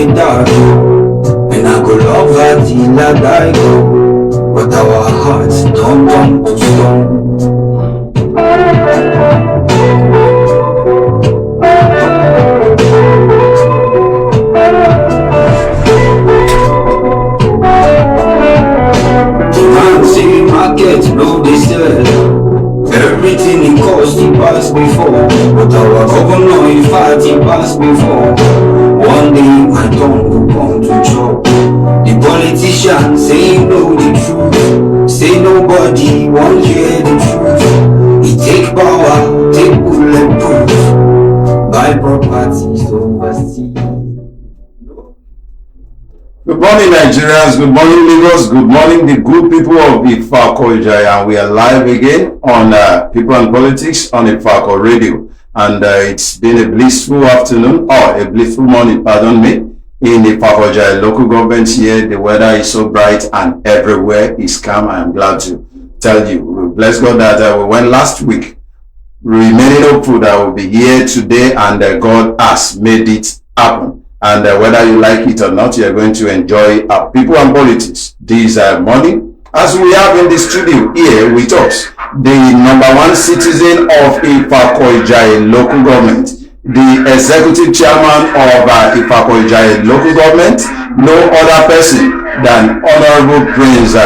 dey dark, and I go love her till I die go, but our hearts don't turn to stone. Man say market no dey sell, everything it cost it pass before, but our governor in fact it pass before. One day my tongue go come to chop. The politician say know the truth, say nobody won't hear the truth. He take power, take bulletproof, buy properties overseas. Good morning, Nigerians. Good morning, Lagos. Good morning, the good people of Ifako. And we are live again on People and Politics on Ifako Radio. And it's been a blissful afternoon, or a blissful morning, pardon me, in Ifako local government here. The weather is so bright and everywhere is calm. I am glad to tell you. We bless God that we went last week, remaining hopeful that we'll be here today, and God has made it happen. And whether you like it or not, you're going to enjoy People and Politics this morning, as we have in the studio here with us the #1 citizen of Ifako local government, the executive chairman of Ifako local government, no other person than Honorable Prince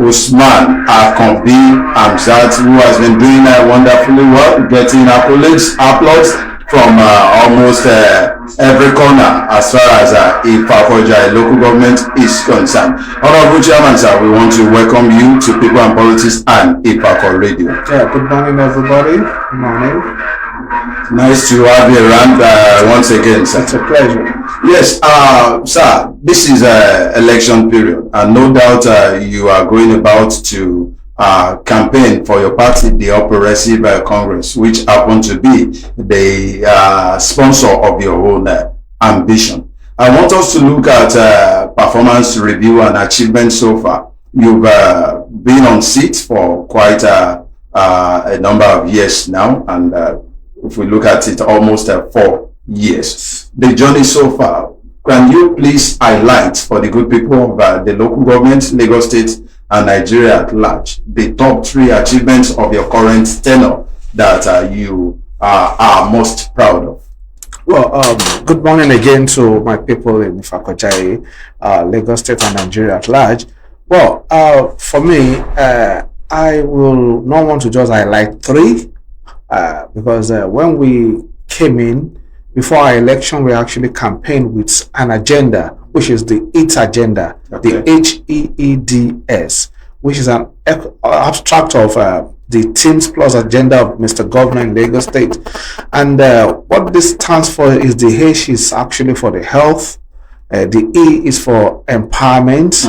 Usman Akombi Amzat, who has been doing wonderfully well, getting applause from almost every corner as far as Ifako local government is concerned. Honorable Chairman, sir, we want to welcome you to People and Politics and Ifako Radio. Yeah, good morning, everybody. Good morning. Nice to have you around once again, sir. It's a pleasure. Yes, sir, this is election period, and no doubt you are going about to campaign for your party, the All Progressive Congress, which happen to be the sponsor of your own ambition. I want us to look at performance review and achievement so far. You've been on seat for quite a number of years now, and if we look at it, almost 4 years. The journey so far, can you please highlight for the good people of the local government, Lagos State, and Nigeria at large, the top 3 achievements of your current tenure that you are most proud of? Well, good morning again to my people in Ifako, Lagos State and Nigeria at large. Well, for me, I will not want to just highlight 3 because when we came in, before our election, we actually campaigned with an agenda, which is the EAT agenda, okay. The HEEDS, which is an abstract of the Teams Plus agenda of Mr. Governor in Lagos State. And what this stands for is the H is actually for the health, the E is for empowerment,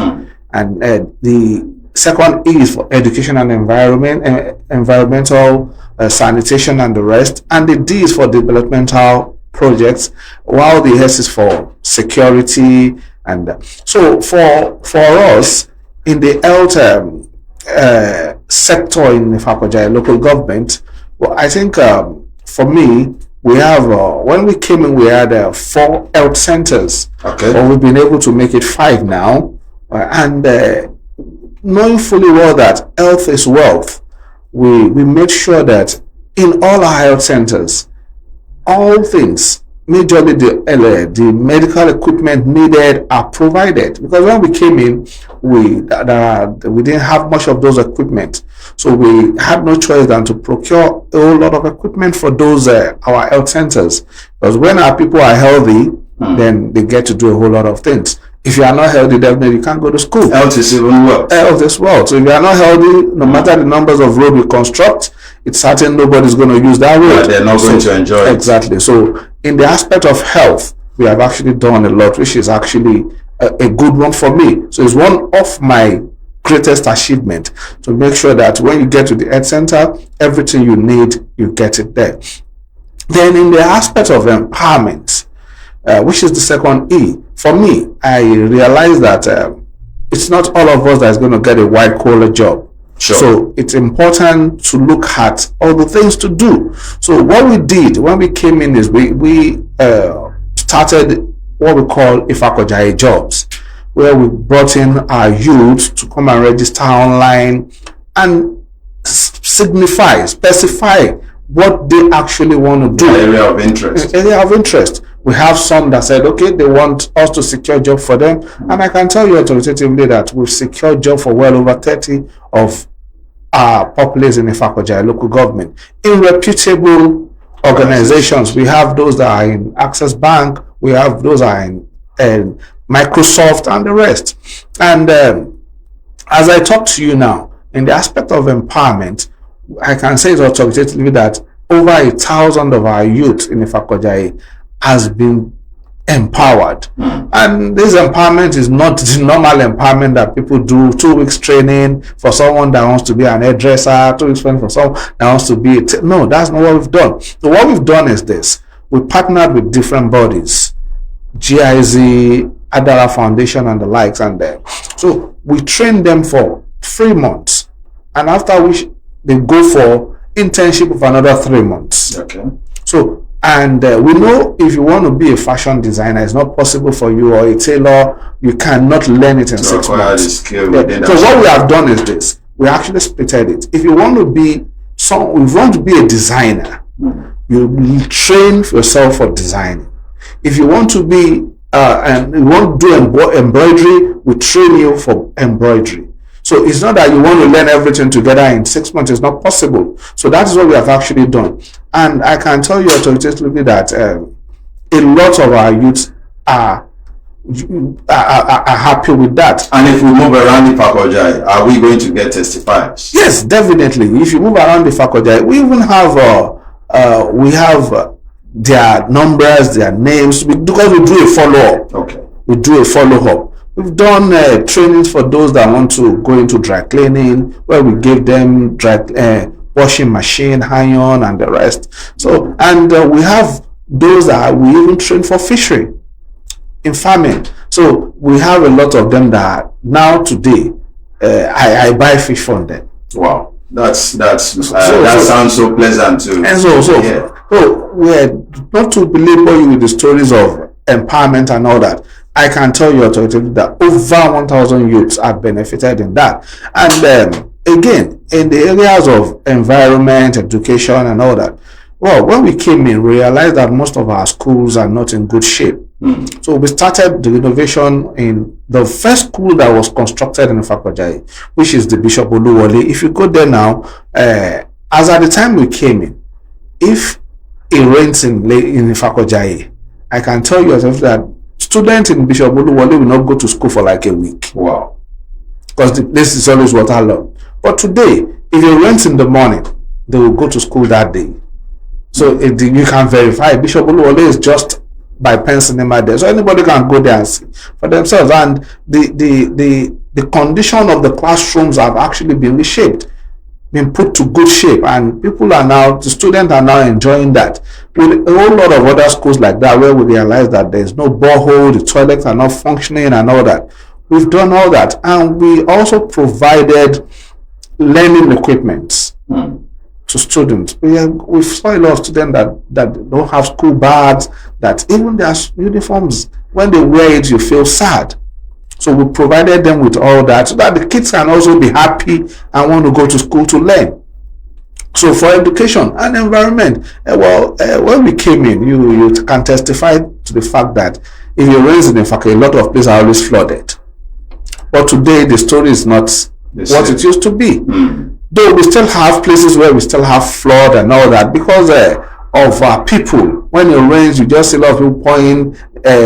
and the second E is for education and environmental sanitation and the rest, and the D is for developmental projects, while the S is for security. And so for us in the health sector in Ifako local government, well, I think for me, we have when we came in, we had 4 health centers. Okay. But we've been able to make it 5 now, and knowing fully well that health is wealth, we made sure that in all our health centers, all things, majorly the medical equipment needed, are provided. Because when we came in, we didn't have much of those equipment, so we had no choice than to procure a whole lot of equipment for those our health centers. Because when our people are healthy, then they get to do a whole lot of things. If you are not healthy, definitely you can't go to school. Health is even wealth. Health is wealth. So if you are not healthy, no matter the numbers of road we construct, it's certain nobody's going to use that road. But they're not going to enjoy it. Exactly. So in the aspect of health, we have actually done a lot, which is actually a good one for me. So it's one of my greatest achievement, to make sure that when you get to the health center, everything you need, you get it there. Then in the aspect of empowerment, which is the second E, for me, I realize that it's not all of us that is going to get a white collar job. Sure. So it's important to look at all the things to do. So what we did when we came in is we started what we call Ifako jobs, where we brought in our youth to come and register online and specify what they actually want to do. Area of interest. Area of interest. We have some that said, okay, they want us to secure job for them. And I can tell you authoritatively that we've secured job for well over 30 of our populace in Ifako local government. In reputable organizations, we have those that are in Access Bank, we have those that are in Microsoft and the rest. And as I talk to you now, in the aspect of empowerment, I can say it authoritatively that over 1,000 of our youth in Ifako has been empowered. And this empowerment is not the normal empowerment that people do. 2 weeks training for someone that wants to be an hairdresser, 2 weeks training for someone that wants to be no, that's not what we've done. So what we've done is this: we partnered with different bodies, GIZ, Adara Foundation and the likes, and so we train them for 3 months, and after which they go for internship of another 3 months. Okay. So, and we know if you want to be a fashion designer, it's not possible for you, or a tailor, you cannot learn it in 6 months. So what we have done is this: we actually splitted it. If you want to be a designer, you train yourself for designing. If you want to be and you want to do embroidery, we train you for embroidery. So it's not that you want to learn everything together in 6 months. It's not possible. So that is what we have actually done. And I can tell you authoritatively that a lot of our youths are happy with that. And if we move around the Ifako, are we going to get testifiers? Yes, definitely. If you move around the Ifako, we even have their numbers, their names, because we do a follow-up. Okay. We do a follow-up. We've done trainings for those that want to go into dry cleaning, where we give them washing machine, iron, and the rest. So, and we have those that we even train for fishery, in farming. So we have a lot of them that now today I buy fish from them. Wow, that sounds so pleasant too. And so we're not to belabor you with the stories of empowerment and all that. I can tell you authoritatively that over 1,000 youths have benefited in that. And again, in the areas of environment, education, and all that, well, when we came in, we realized that most of our schools are not in good shape. So we started the renovation in the first school that was constructed in Ifako, which is the Bishop Oluwole. If you go there now, as at the time we came in, if it rains in Ifako, I can tell you that students in Bishop Oluwole will not go to school for like a week. Wow. Because the place is always waterlogged. But today, if it rains in the morning, they will go to school that day. So you can verify Bishop Oluwole is just by Pennsylvania there. So anybody can go there and see for themselves. And the condition of the classrooms have actually been reshaped, been put to good shape, and the students are now enjoying that. With a whole lot of other schools like that, where we realize that there's no borehole, the toilets are not functioning and all that. We've done all that, and we also provided learning equipment to students. We saw a lot of students that don't have school bags, that even their uniforms, when they wear it, you feel sad. So we provided them with all that so that the kids can also be happy and want to go to school to learn. So for education and environment, when we came in, you can testify to the fact that if it rains in Ifako, a lot of places are always flooded. But today the story is not what it used to be. Though we still have places where we still have flood and all that because of our people. When it rains, you just see a lot of people pouring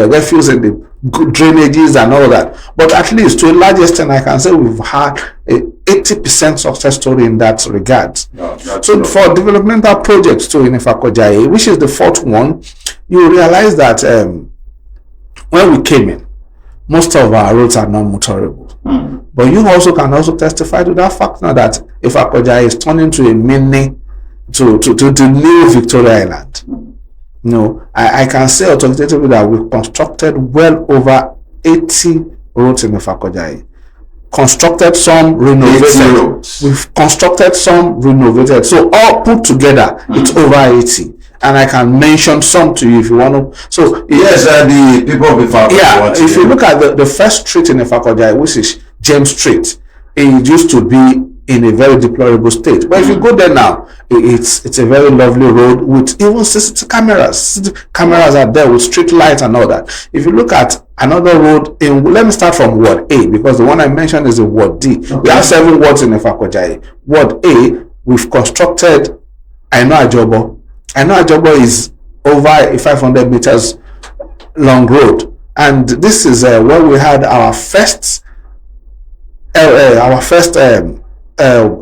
refuse in the drainages and all that. But at least to a large extent, I can say we've had a 80% success story in that regard. So for developmental projects too in Ifako, which is the fourth one, you realize that when we came in, most of our roads are not motorable. But you also can testify to that fact now that Ifako is turning to a mini to new Victoria Island. No, I can say authoritatively that we've constructed well over 80 roads in Ifako. Constructed some, renovated. We've constructed some, renovated. So all put together, it's over 80. and I can mention some to you if you want to. So Yes, the people of Ifako. yeah, if you look at the first street in Ifako, which is James Street, it used to be in a very deplorable state. But if you go there now, it's a very lovely road with even CCTV cameras. CCTV cameras are there with street lights and all that. If you look at another road let me start from Ward A, because the one I mentioned is in Ward D. Okay. We have 7 wards in Ifako. Ward A, we've constructed Aino Ajobo. Aino Ajobo is over a 500 meters long road, and this is where we had our first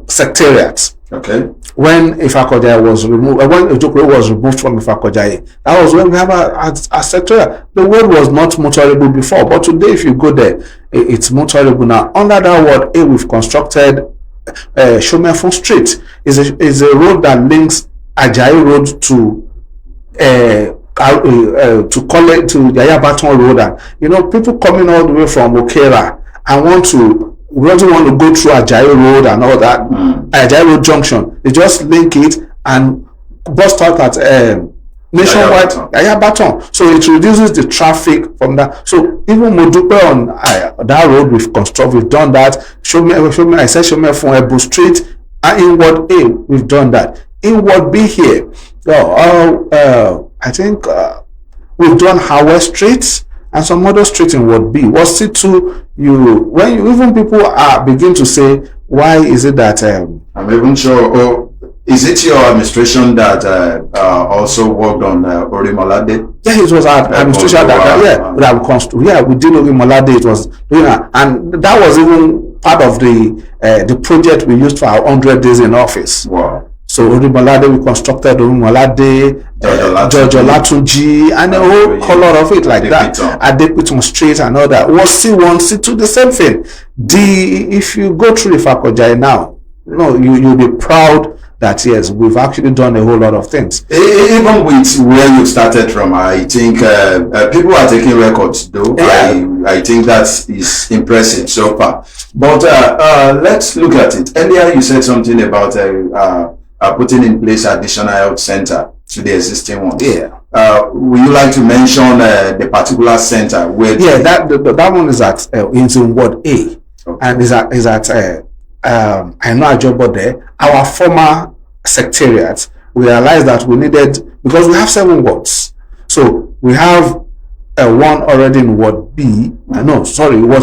secretariat. Okay. When Ifako was removed, when Ojokoro was removed from Ifako, that was when we have a secretariat. The road was not motorable before, but today, if you go there, it's motorable now. Under that Ward A, we've constructed Shomefun Street. Is a road that links Ajayi Road to college to Yaya Baton Road, and people coming all the way from Okera and we don't want to go through Ajayi Road and all that, Ajayi Road Junction. They just link it and bust out at Nationwide Yaya Baton. So it reduces the traffic from that. So even Modupe on that road we've done that. I said Show me from Ebu Street, and in Ward A we've done that. In Ward B here, I think we've done Howard Street and some other street in Ward B. Ward C2, even people begin to say, why is it that I'm even sure. Is it your administration that also worked on Orimolade? Yeah, it was our administration we did Orimolade. It was doing that, and that was even part of the project we used for our 100 days in office. Wow. So Orimolade, we constructed Orimolade, George Olatunji, and a whole lot of it like that. Adepiton Street and all that. Was C1, C2, the same thing. If you go through Ifako now, you'll be proud that yes, we've actually done a whole lot of things. Even with where you started from, I think people are taking records though. Yeah. I think that is impressive so far. But let's look at it. Earlier you said something about putting in place additional health center to the existing ones. Yeah. Would you like to mention the particular center where? Yeah, that one is at in Ward A, okay. And is at I know a job there. Our former secretariat, we realized that we needed, because we have 7 wards, so we have one already in Ward B. Ward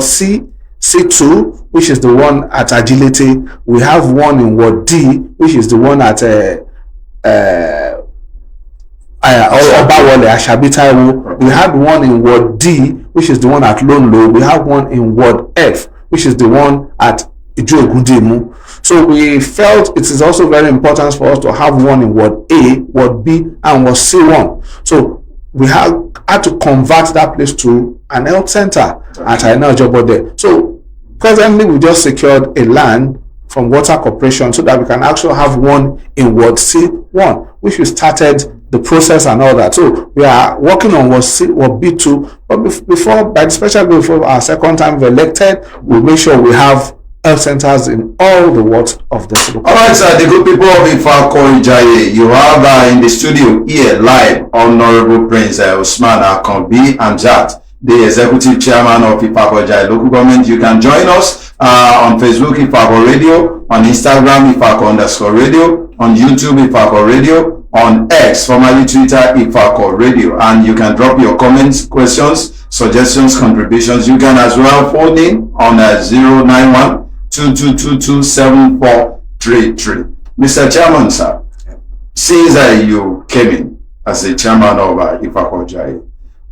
C. C2, which is the one at Agility. We have one in Ward D, which is the one at Obawale, Ashabitaiwo. We had one in Ward D, which is the one at Lone Low. We have one in Ward F, which is the one at Ijo. So we felt it is also very important for us to have one in Ward A, Ward B, and Ward C1. So we had to convert that place to an health center at Aina Jobo there. So presently we just secured a land from Water Corporation so that we can actually have one in Ward C1, which we started the process and all that. So we are working on Ward B2, but by the special bill, before our second time we're elected, we'll make sure we have health centers in all the wards of the city. All right, sir, the good people of Ifako Ijaye, you have in the studio here live Honorable Prince Usman Akanbi Amjad, the Executive Chairman of Ifako Ijaye Local Government. You can join us on Facebook, Ifako Radio, on Instagram, Ifako_radio, on YouTube, Ifako Radio, on X, formerly Twitter, Ifako Radio, and you can drop your comments, questions, suggestions, contributions. You can as well phone in on 091 22227433. Mr. Chairman, sir, since you came in as the chairman of Ifako Ijaye,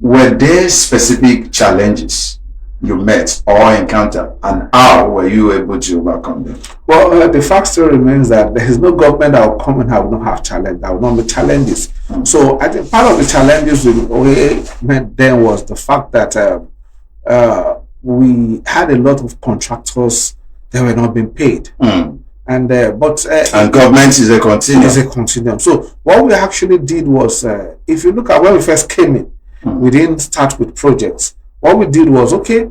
were there specific challenges you met or encountered, and how were you able to overcome them? Well, the fact still remains that there is no government that will come and have not have challenge. That will not be challenges. So I think part of the challenges we met then was the fact that we had a lot of contractors that were not being paid. And government is a continuum. Is a continuum. So what we actually did was, if you look at when we first came in, we didn't start with projects. What we did was, okay,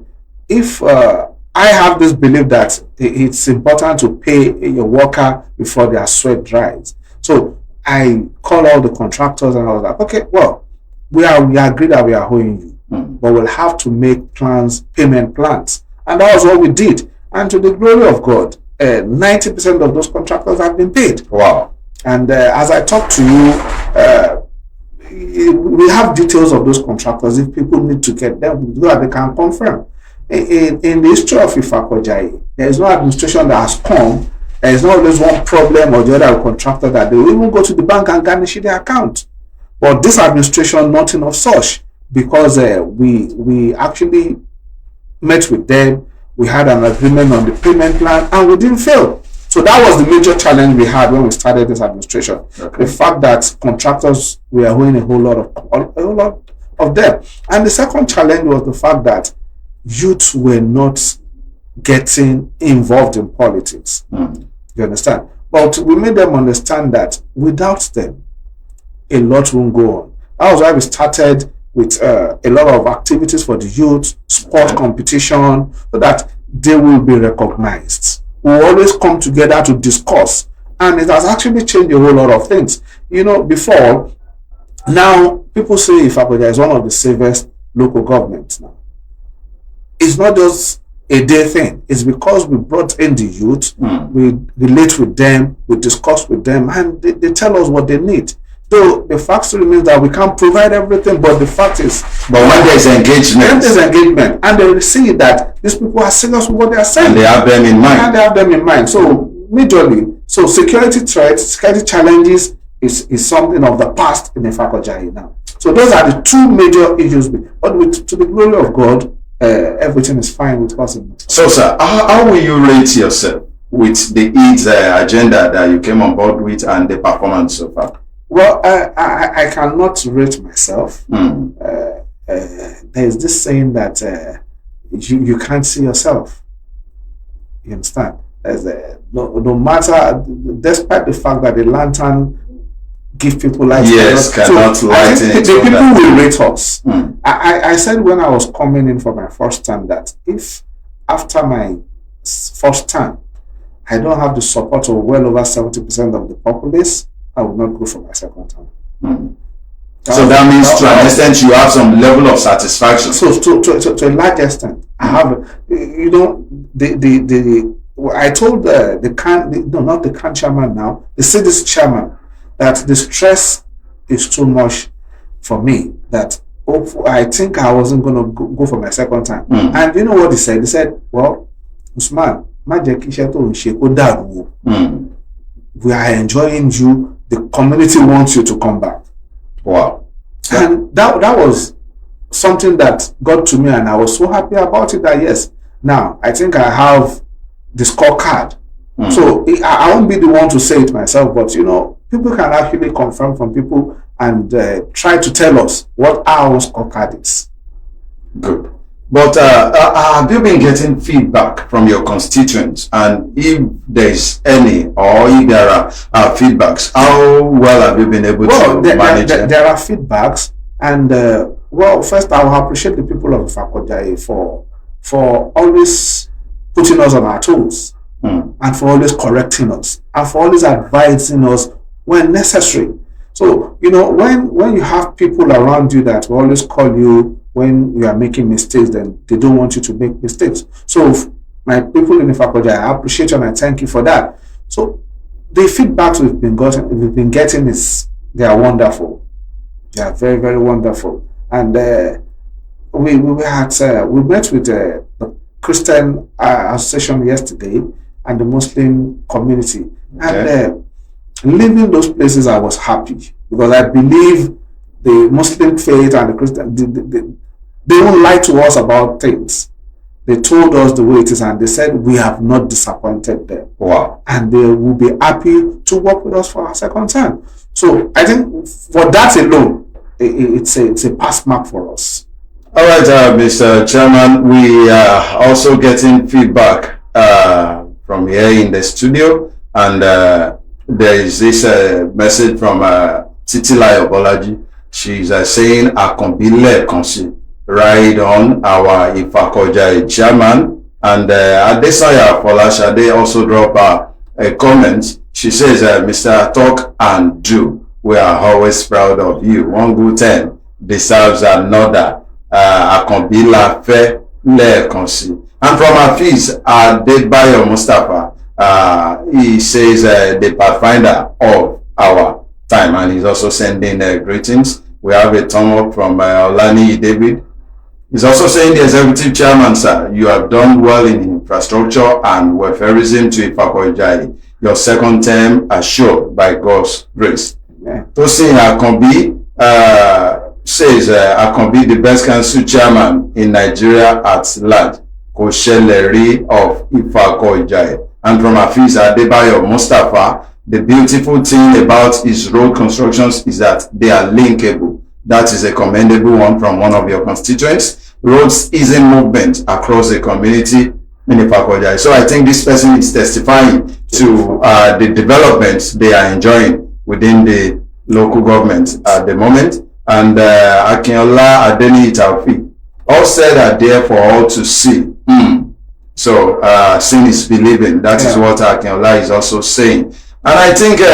if I have this belief that it's important to pay your worker before their sweat dries. So I call all the contractors and I was like, okay, well, we agree that we are owing you, but we'll have to make payment plans. And that was what we did. And to the glory of God, 90% of those contractors have been paid. Wow. And as I talk to you, we have details of those contractors if people need to get them, so that they can confirm. In the history of Ifako, there is no administration that has come. There is not always one problem or the other contractor that they will even go to the bank and garnish their account. But this administration, nothing of such, because we actually met with them. We had an agreement on the payment plan, and we didn't fail. So that was the major challenge we had when we started this administration. Okay. The fact that contractors were owing a whole lot of them. And the second challenge was the fact that youth were not getting involved in politics. You understand? But we made them understand that without them, a lot won't go on. That was why we started with a lot of activities for the youth, sport competition, so that they will be recognized. We always come together to discuss, and it has actually changed a whole lot of things. You know, before, now people say Ifako is one of the safest local governments now. It's not just a day thing. It's because we brought in the youth, we relate with them, we discuss with them, and they tell us what they need. Though the fact still remains that we can't provide everything, but the fact is, but when there's engagement, and they will see that these people are serious with what they are saying, and they have them in mind, So majorly, so security threats, security challenges is something of the past in Ifako now. So those are the two major issues. But to the glory of God, everything is fine with us. So, sir, how will you rate yourself with the EIDS agenda that you came on board with and the performance so far? Well, I cannot rate myself. There is this saying that you can't see yourself. You understand? No matter, despite the fact that the lantern give people light. Yes, cannot lighten it. The people will rate us. I said when I was coming in for my first time that if after my first term I don't have the support of well over 70% of the populace, I will not go for my second term. So that means to an extent you have some level of satisfaction. So to a large extent, I have, you know, I told not the CAN chairman now, the CDC chairman, that the stress is too much for me, that I think I wasn't going to go for my second time. And you know what he said? He said, well, Usman, we are enjoying you. The community wants you to come back. Wow. And that was something that got to me, and I was so happy about it that yes, now I think I have the scorecard. So I won't be the one to say it myself, but you know, people can actually confirm from people and try to tell us what our scorecard is. Good. But have you been getting feedback from your constituents? And if there's any, or if there are feedbacks, how well have you been able to manage it? There are feedbacks, and well, first I will appreciate the people of Ifako for always putting us on our toes, and for always correcting us, and for always advising us when necessary. So, you know, when you have people around you that will always call you when you are making mistakes, then they don't want you to make mistakes. So my people in Ifako, I appreciate you and I thank you for that. So the feedbacks we've been getting they are wonderful. They are very, very wonderful. And we met with the Christian Association yesterday and the Muslim community. Okay. And leaving those places, I was happy because I believe the Muslim faith and the Christian, they won't lie to us about things. They told us the way it is, and they said we have not disappointed them. Wow. And they will be happy to work with us for our second time. So I think for that alone, it's a pass mark for us. All right, Mr. Chairman, we are also getting feedback from here in the studio, and there is this message from Titilayo Bolaji. She's saying, "Akonbile Konsi, ride on our Ifako chairman." And Adesanya Folashade also drop a comment. She says, Mr. Talk and Do, we are always proud of you. One good turn deserves another. Akonbila Fe Lekonsi. And from Hafiz Adebayo Mustafa, he says the pathfinder of our time, and he's also sending greetings. We have a thumb up from Olani David. He's also saying, the executive chairman, sir, you have done well in infrastructure and welfareism to Ifako Ijai. Your second term assured by God's grace. Tosin Akonbi says, Akonbi, the best council chairman in Nigeria at large, Kosheleri of Ifako Ijai. And from Hafiz Adebayo Mustafa, the beautiful thing about his road constructions is that they are linkable. That is a commendable one from one of your constituents. Roads easing movement across the community in Ifako Ijai. So I think this person is testifying to the developments they are enjoying within the local government at the moment. And Akinola Adeni Taufik, all said are there for all to see. So seeing is believing. That is what Akinola is also saying. And I think we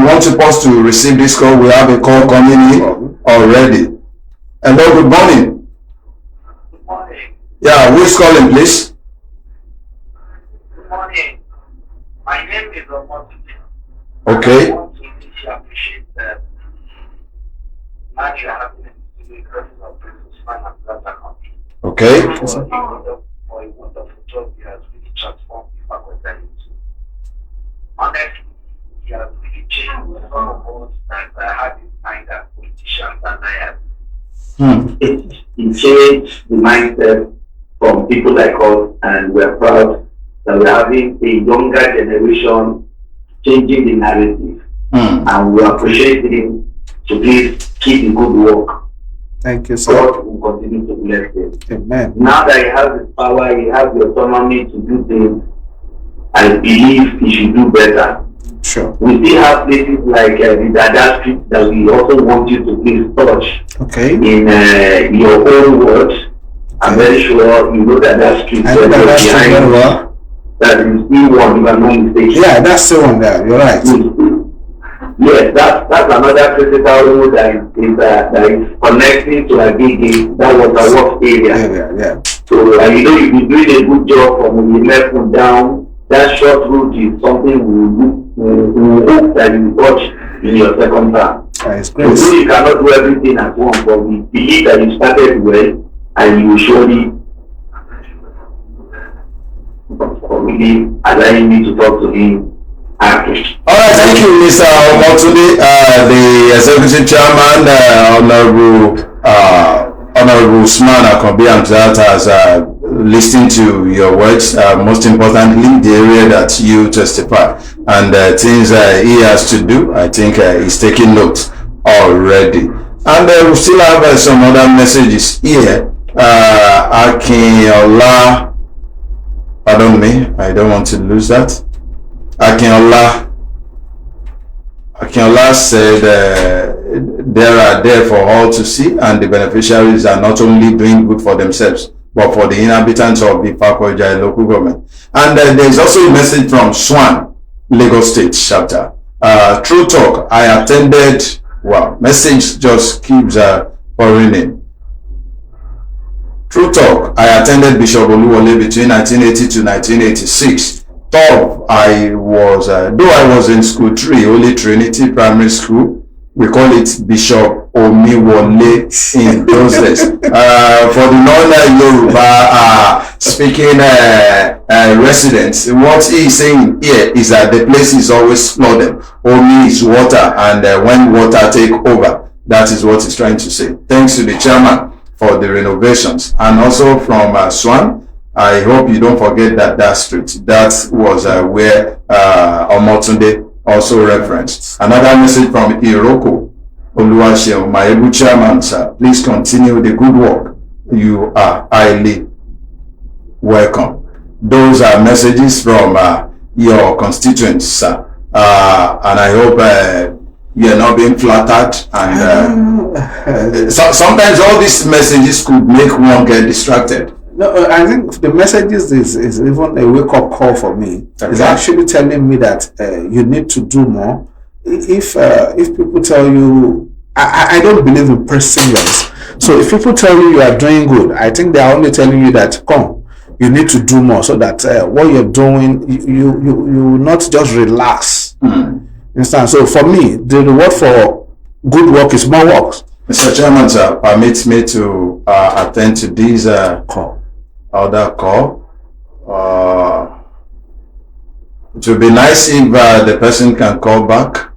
want to pause to receive this call. We have a call coming in already. Hello, good morning. Good morning. Yeah, who is calling, please? Good morning. My name is Omotu. Okay. I want to really appreciate the man you are having in the process of Princess Man and Brother Country. Okay. For a wonderful job he has really transformed the faculty. Honestly, he has really changed some of us that I had in mind as politicians and I am. He changed the mindset from people like us, and we're proud that we're having a younger generation changing the narrative. And we appreciate him to please keep the good work. Thank you, sir. God will continue to bless him. Amen. Now that he has the power, he has the autonomy to do things, I believe he should do better. Sure. We still have places like the Dada Street that we also want you to please touch. Okay. In your own words. I'm very sure you know that street. I know that street very well. That is E1, if I'm not mistaken. Yeah, that's the one there. You're right. Yes, that's another critical road that is connecting to Agege. That was our work area. Yeah. So you've been doing a good job from 11 down. That short route is something we hope that you watch in your second term. It's great. We know you cannot do everything at once, but we believe that you started well and you will surely really allowing me to talk to him. All right, thank you, Mr. Omotunde, the executive chairman, Honorable Usman Akonbi Amzat has listened to your words, most importantly, the area that you testify, and things he has to do. I think he's taking notes already. And we still have some other messages here. Akinola, pardon me, I don't want to lose that. Akinola said they are there for all to see, and the beneficiaries are not only doing good for themselves but for the inhabitants of the Ifako Ijai local government. And there is also a message from Swan, Lagos State chapter. True talk, I attended, wow, message just keeps pouring in. True talk, I attended Bishop Oluwole between 1980 to 1986. I was, though I was in school 3, Holy Trinity Primary School, we call it Bishop Omiwole in those days. For the non-Yoruba speaking residents, what he is saying here is that the place is always flooded. Omi is water, and when water take over, that is what he's trying to say. Thanks to the chairman for the renovations, and also from Swan. I hope you don't forget that street. That was where Omotunde also referenced. Another message from Iroko Oluwaseun, my able chairman, sir. Please continue the good work. You are highly welcome. Those are messages from your constituents, sir. And I hope you are not being flattered. And sometimes all these messages could make one get distracted. No, I think the messages is even a wake up call for me. Okay. It's actually telling me that you need to do more. If people tell you, I don't believe in perseverance. So if people tell you are doing good, I think they are only telling you that come, you need to do more, so that what you're doing, you will not just relax. Understand? So for me, the reward for good work is more work. Mr. Chairman, sir, permit me to attend to this Call. other call. It would be nice if the person can call back.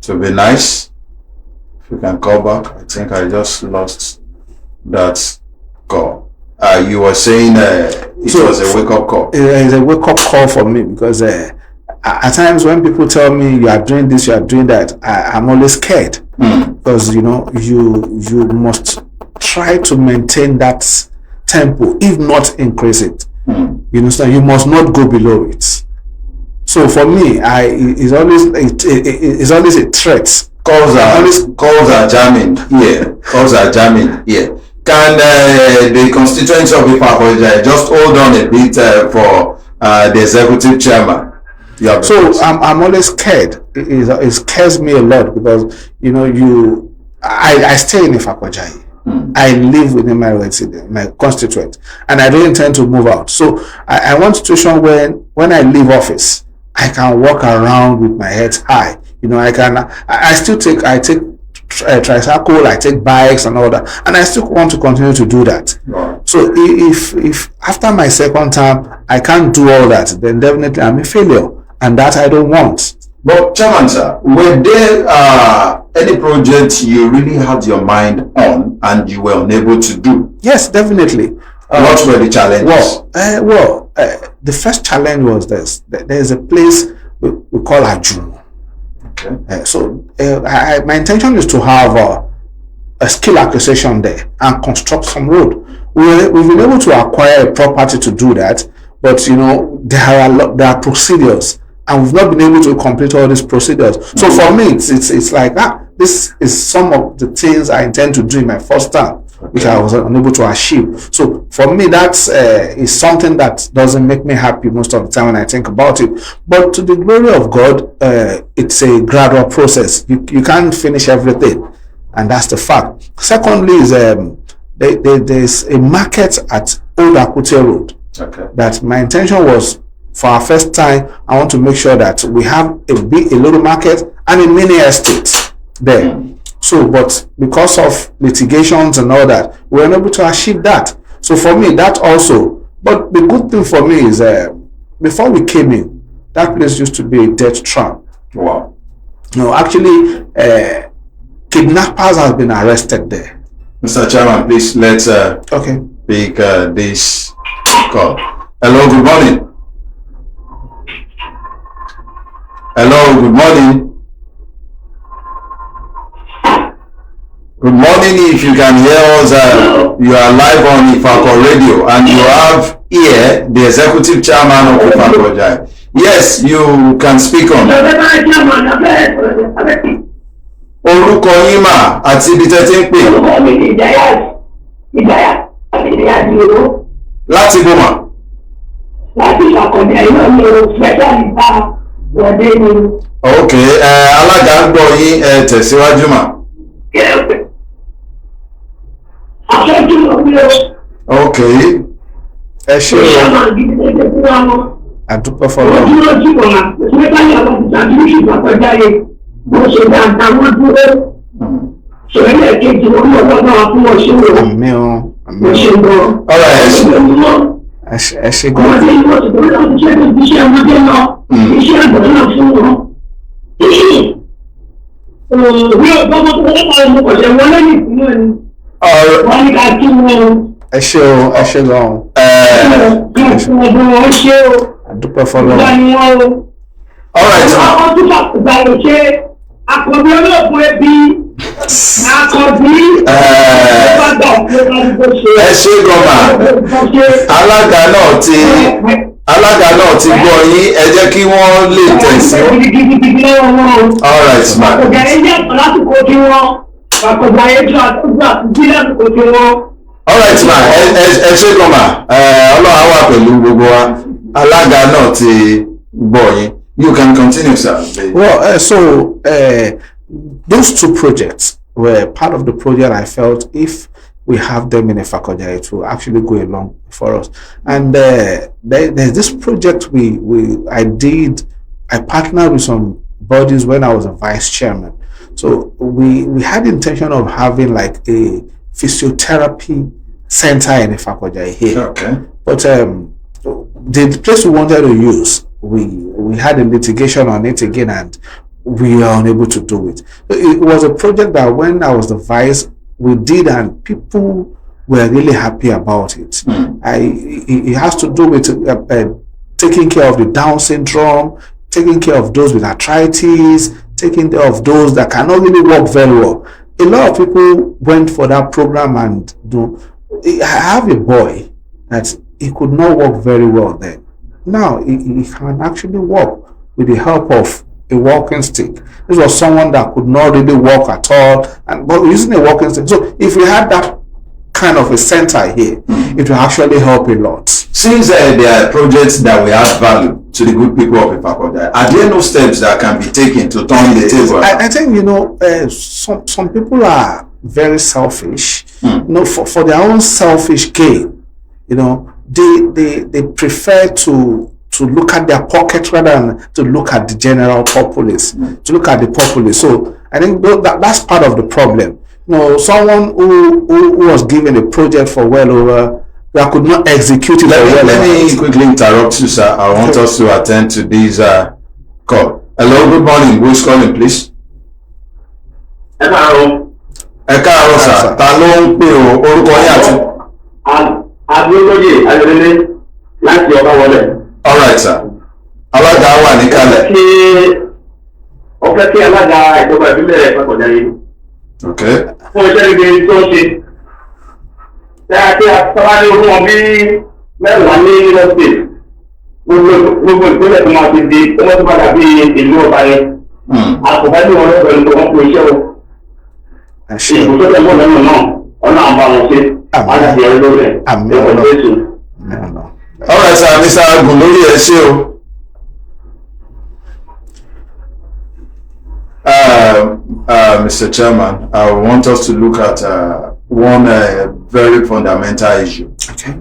It would be nice if you can call back. I think I just lost that call. You were saying it was a wake-up call. It is a wake-up call for me, because at times when people tell me you are doing this, you are doing that, I'm always scared. Because you must try to maintain that tempo, if not increase it. You understand? You must not go below it. So for me, it's always a threat. Calls are jamming here. Calls are jamming here. Can the constituents of Ifako just hold on a bit for the executive chairman? So I'm always scared. It scares me a lot, because I stay in Ifako. I live within my residence, my constituent, and I don't intend to move out. So I want a situation when I leave office, I can walk around with my head high. I take tricycle, I take bikes and all that, and I still want to continue to do that. Right. So if after my second term I can't do all that, then definitely I'm a failure, and that I don't want. But Chairman, sir, were there any project you really had your mind on and you were unable to do? Yes, definitely. What were the challenges? The first challenge was this. There's a place we call Ajum. Okay. My intention is to have a skill acquisition there and construct some road. We've been able to acquire a property to do that, but there are procedures, and we've not been able to complete all these procedures. So for me, it's like this is some of the things I intend to do in my first term, which I was unable to achieve. So for me, that is something that doesn't make me happy most of the time when I think about it. But to the glory of God, it's a gradual process. You can't finish everything, and that's the fact. Secondly, is there's a market at Old Akute Road. Okay. That my intention was, for our first time, I want to make sure that we have a little market and a mini estate there. So, but because of litigations and all that, we were unable to achieve that. So for me, that also. But the good thing for me is, before we came in, that place used to be a death trap. Wow. No, actually, kidnappers have been arrested there. Mr. Chairman, please let's Okay. pick this call. Hello, good morning. Hello, good morning. Good morning. If you can hear us, you are live on Ifako Radio, and you have here the executive chairman of Ifako. Yes, you can speak on. Orúkọ yín mà àti ibi tẹ́ ti ń pè. Orúkọ mi ni Ìdáyà Láti bò mà. láti ìṣàkọ̀dé iná mi ò special ìta wọ̀dé ni. Ok, alága ń gbọ́ yín, tẹ̀síwájú mà. Aṣojú omi o. Ok. Ẹ ṣé Ìṣẹ́ o, máa gidi tẹ́tẹ́ fún wa mọ́. àdúpẹ́ fọlọ́. Ojúlọ tí wọ́n máa special àwọn ìṣàkóso ìṣàkọ̀jáde bó ṣe dáadáa wọ́n dúró. Ṣèlè kejì wọn lọ lọ́dọ̀ fún wọn ṣe wò. Àmín o, àmín Mo ṣe o. gbọ́. Ọ̀rọ̀ ẹ̀ ṣe. Ẹ ṣé gan. Ọmọdé ni wọ́n ti tó lọ́dún ṣe tó fi iṣẹ́ ọmọdé lọ. Iṣẹ́ àgbẹ̀ náà fún wọn. Bí o gbọ́dọ̀ tó lọ́pàá ọmọ kò ṣe wọlé nìkúnlẹ̀ ni. Wọ́n ní ká kí wọn. Ẹ ṣé o, ẹ ṣé gan. Kí ọdún wọn ṣe o. Àdúpẹ́ fọlọ́. Ìgbà ni wọ́n o. Alright. Àwọn tó ṣàkóso àrò ṣe àkọ́bí olóògùn ẹbí. Àkọ́bí. Ẹ ṣé gan mà. Alága náà ti gbọ́ yín, ẹ jẹ́ kí wọ́n lè tẹ̀síwájú. Alright ma. Àkọ́bí ayé jẹ́ lásìkò tí wọ́n. Àkọ́bí ayé jẹ́ àtúgbò àtúgbò lásìkò tí wọ́n. All right, ma. Ẹ ṣe gan ma. Ọlọ́run á wà pẹ̀lú gbogbo wa. Alága náà ti gbọ́ yín. You can continue, sir. Well, those two projects were part of the project. I felt if we have them in Ifako, it will actually go along for us. And there's this project I partnered with some bodies when I was a vice chairman. So we had the intention of having like a physiotherapy center in Ifako here. Okay. But the place we wanted to use, we had a litigation on it again, and we were unable to do it. It was a project that when I was the vice, we did, and people were really happy about it. It has to do with taking care of the Down syndrome, taking care of those with arthritis, taking care of those that cannot really walk very well. A lot of people went for that program, and I have a boy that he could not walk very well then. Now he can actually walk with the help of a walking stick. This was someone that could not really walk at all, but using a walking stick. So if we had that kind of a center here, it will actually help a lot. Since there are projects that will add value to the good people of Ifako, are there no steps that can be taken to turn the table? I think some people are very selfish. For their own selfish gain. They prefer to look at their pocket rather than to look at the general populace, to look at the populace. So I think that's part of the problem. Someone who was given a project for well over, that could not execute it. Let me quickly interrupt you, sir. I want us to attend to this call. Hello, good morning. Who's calling, please? Hello. Ẹ káàárọ̀, sir. Ta ló ń pè o? Orúkọ yín àti. Adúlóyè Adúlélé láti ọba wọlé. All right, sir. Alága wà níkàlẹ̀. Ó fẹ́ kí alága ìjọba ìbílẹ̀ Ifako yìí. Okay. Fún iṣẹ́ ibi tó ń ṣe. Tí a sábà ní ogún ọbí mẹ́wàá ní lọ́sẹ̀. Gbogbo ìpínlẹ̀ tó máa ti di ọmọ tó padà bí ìlú ọba yẹn. Àkọ́bá ní wọn lọ́pọ̀ ìlú wọn kò iṣẹ́ o. Ìbò tó tẹ̀ mọ́ lọ́nà náà, ọ̀nà àbá wọn ṣe. Àti ẹ̀rọ lórí ẹ̀. Ẹ̀kọ́ Jésù. All right, sir. Mr. Agun, lórí ẹ ṣé o. Mr. Chairman, I want us to look at one very fundamental issue. Okay.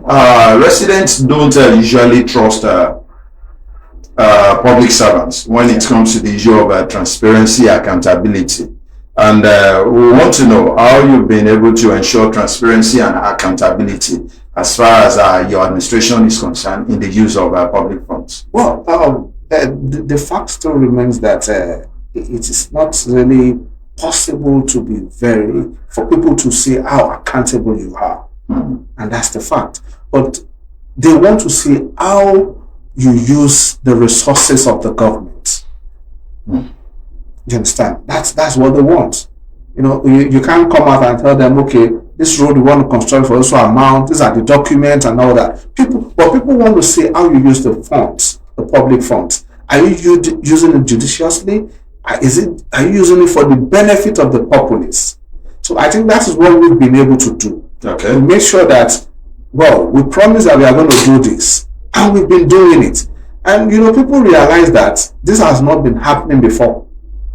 Residents don't usually trust public servants when it comes to the issue of transparency, accountability. And we want to know how you've been able to ensure transparency and accountability as far as your administration is concerned in the use of public funds. Well, the fact still remains that it is not really possible to be for people to see how accountable you are. And that's the fact. But they want to see how you use the resources of the government. You understand? That's what they want. You can't come out and tell them, okay, this road we want to construct for this amount, these are the documents and all that. People want to see how you use the funds, the public funds. Are you using it judiciously? Are you using it for the benefit of the populace? So I think that is what we've been able to do. Okay. To make sure that, we promise that we are going to do this, and we've been doing it. And people realize that this has not been happening before.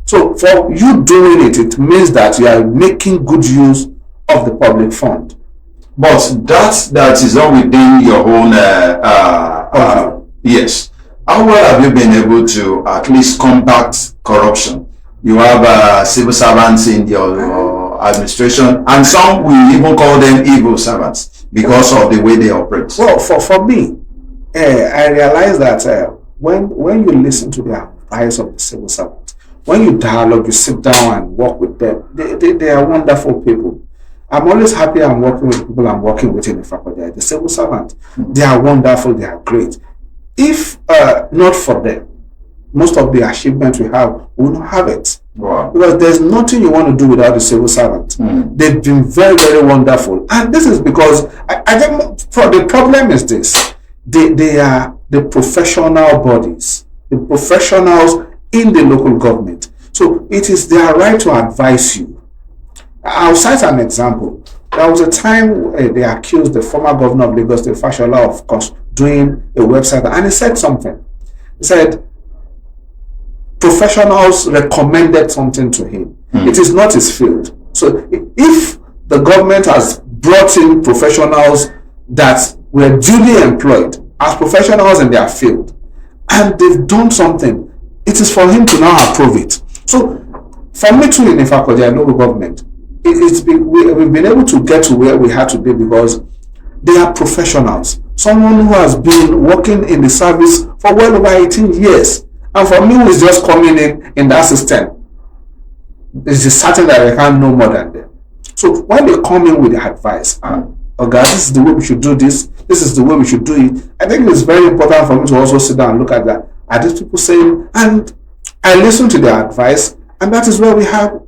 So for you doing it, it means that you are making good use of the public fund. But that is not within your own yes. How well have you been able to at least combat corruption? You have civil servants in your administration, and some will even call them evil servants because of the way they operate. Well, for me, I realize that when you listen to the advice of the civil servant, when you dialogue, you sit down and work with them, they are wonderful people. I'm always happy I'm working with people I'm working with in Ifako. The civil servant, they are wonderful, they are great. If not for them, most of the achievements we have, we will not have it. Wow. Because there's nothing you want to do without the civil servant. They've been very, very wonderful. And this is because, I think the problem is this. They are the professional bodies, the professionals in the local government. So it is their right to advise you. I'll cite an example. There was a time they accused the former governor of Lagos, State, Fashola, of course, doing a website, and he said something. He said professionals recommended something to him. It is not his field. So if the government has brought in professionals that were duly employed as professionals in their field, and they've done something, it is for him to now approve it. So for me too, in Ifako, local government, we've been able to get to where we had to be because they are professionals. Someone who has been working in the service for well over 18 years. And for me, who is just coming in that system, it's certain that I can't know more than them. So when they come in with the advice, oh God, this is the way we should do this is the way we should do it, I think it's very important for me to also sit down and look at that. Are these people saying, and I listen to their advice, and that is where we are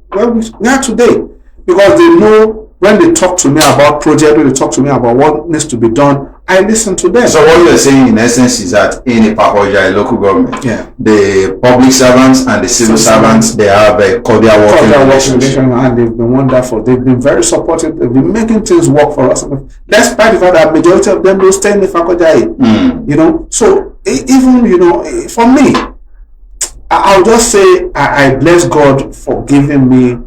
today. Because they know when they talk to me about project, when they talk to me about what needs to be done, I listen to them. So what you're saying in essence is that in Ifako local government, the public servants and the civil servants, they have a cordial working relationship. And they've been wonderful. They've been very supportive. They've been making things work for us. Despite the fact that majority of them don't stay in Ifako. You know, so even, you know, for me, I'll just say I bless God for giving me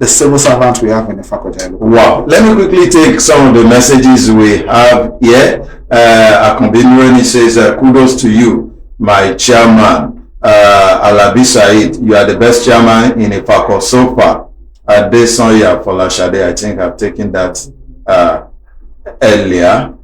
the civil servants we have in the faculty. Wow. Let me quickly take some of the messages we have here. Akombinureni says, kudos to you, my chairman, Alabi Said. You are the best chairman in Ifako so far. Adesanya Folashade, I think I've taken that earlier.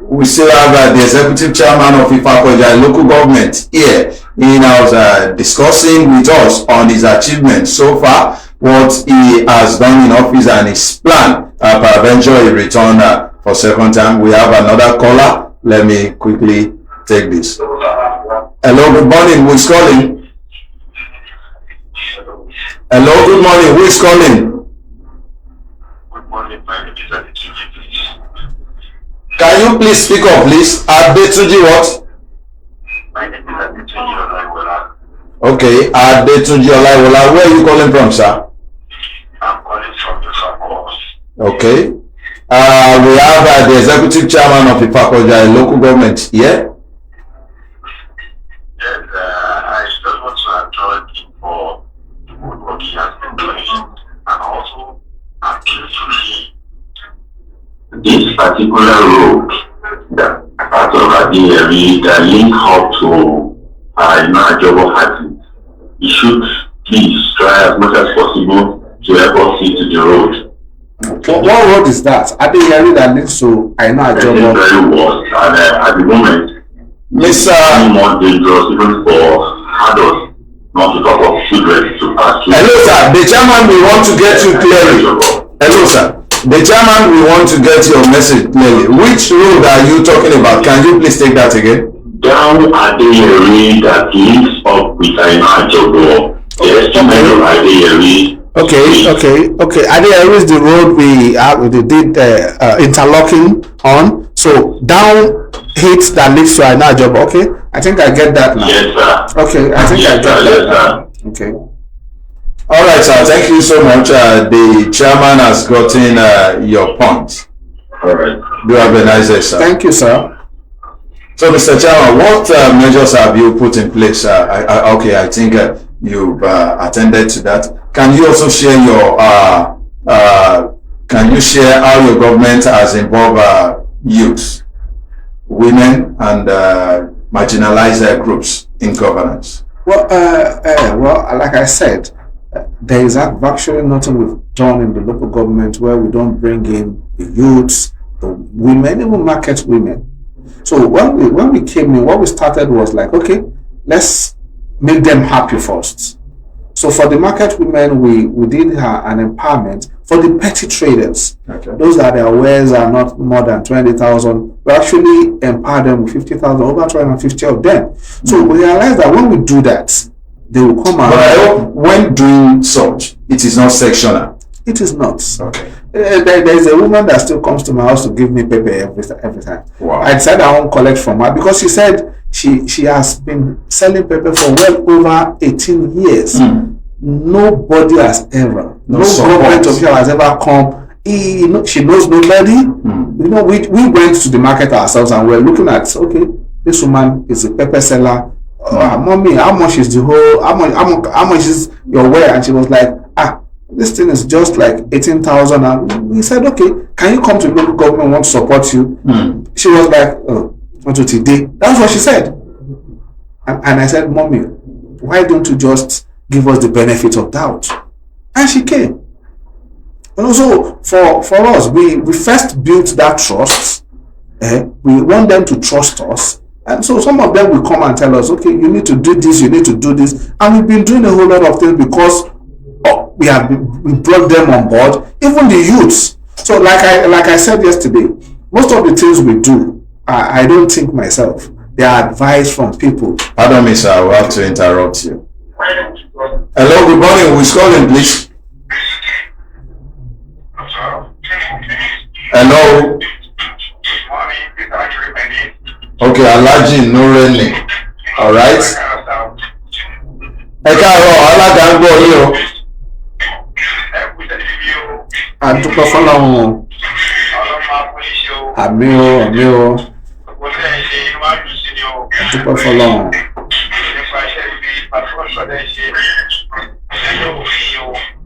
We still have the executive chairman of Ifako local government here in-house discussing with us on his achievements so far, what he has done in office and his plan. Peradventure he return for second time. We have another caller. Let me quickly take this. Hello, good morning. Who is calling? Hello, good morning. Who is calling? Good morning, my name is Adetunji, please. Can you please speak up, please? Adetunji what? My name is Adetunji Olaiwola. Okay, Adetunji Olaiwola. Where are you calling from, sir? I'm calling from the Ifako. Okay. We have the executive chairman of Ifako local government here. Yes, I just want to applaud him for the good work he has been doing, and also appeal to this particular road that part of Adiyemi that link up to Jobo Hati. He should please try as much as possible to help us see to the road. What road is that? Adiyemi that leads to Jobo? It is very worse, and at the moment, Mr. more dangerous even for adults, not to talk of children to pass through. Hello, sir. The chairman, we want to get you clearly. Hello, sir. The chairman, we want to get your message clearly. Which road are you talking about? Can you please take that again? Down Adeyemi that links up with Jobo. The estimate of Adeyemi. Okay. Adiyemi is the road we did interlocking on. So down hits that leads to Jobo. Okay, I think I get that now. Yes, sir. Okay, I think I get that. Yes, Now. Okay. All right, sir. Thank you so much. The chairman has gotten your point. All right. Do have a nice day, sir. Thank you, sir. So, Mr. Chairman, what measures have you put in place? I think you've attended to that. Can you also share your can you share how your government has involved youth, women, and marginalized groups in governance? Well, like I said, there is actually nothing we've done in the local government where we don't bring in the youths, the women, even market women. So when we came in, what we started was like, okay, let's make them happy first. So for the market women, we did an empowerment for the petty traders. Okay. Those that their wares are not more than 20,000. We actually empower them with 50,000, over 250 of them. So we realized that when we do that, they will come out. But I hope when doing such, it is not sectional. It is not. Okay. There is a woman that still comes to my house to give me paper every time. Wow. I decided I won't collect from her because she said she has been selling paper for well over 18 years. Nobody has ever, no government official has ever come she knows nobody. You know, we went to the market ourselves and we're looking at, okay, this woman is a pepper seller. Mommy, how much is the whole? How much is your wear? And she was like, this thing is just like 18,000. And we said, okay, can you come to local government? Want to support you? She was like, want to today. That's what she said. And I said, Mommy, why don't you just give us the benefit of doubt? And she came. And also for us, we first built that trust. We want them to trust us. And so some of them will come and tell us, okay, you need to do this, you need to do this. And we've been doing a whole lot of things because we brought them on board, even the youths. So like I said yesterday, most of the things we do, I don't think myself. They are advice from people. Pardon me, sir, I will have to interrupt you. Hello, good morning. Who's calling, please? Hello. Okay, Alhaji Nureni. All right. Ẹ káàárọ̀, alága ń gbọ́ yín o. Àdúpẹ́ fọ́lọ́run. Àmín o, àmín o. Àdúpẹ́ fọ́lọ́run.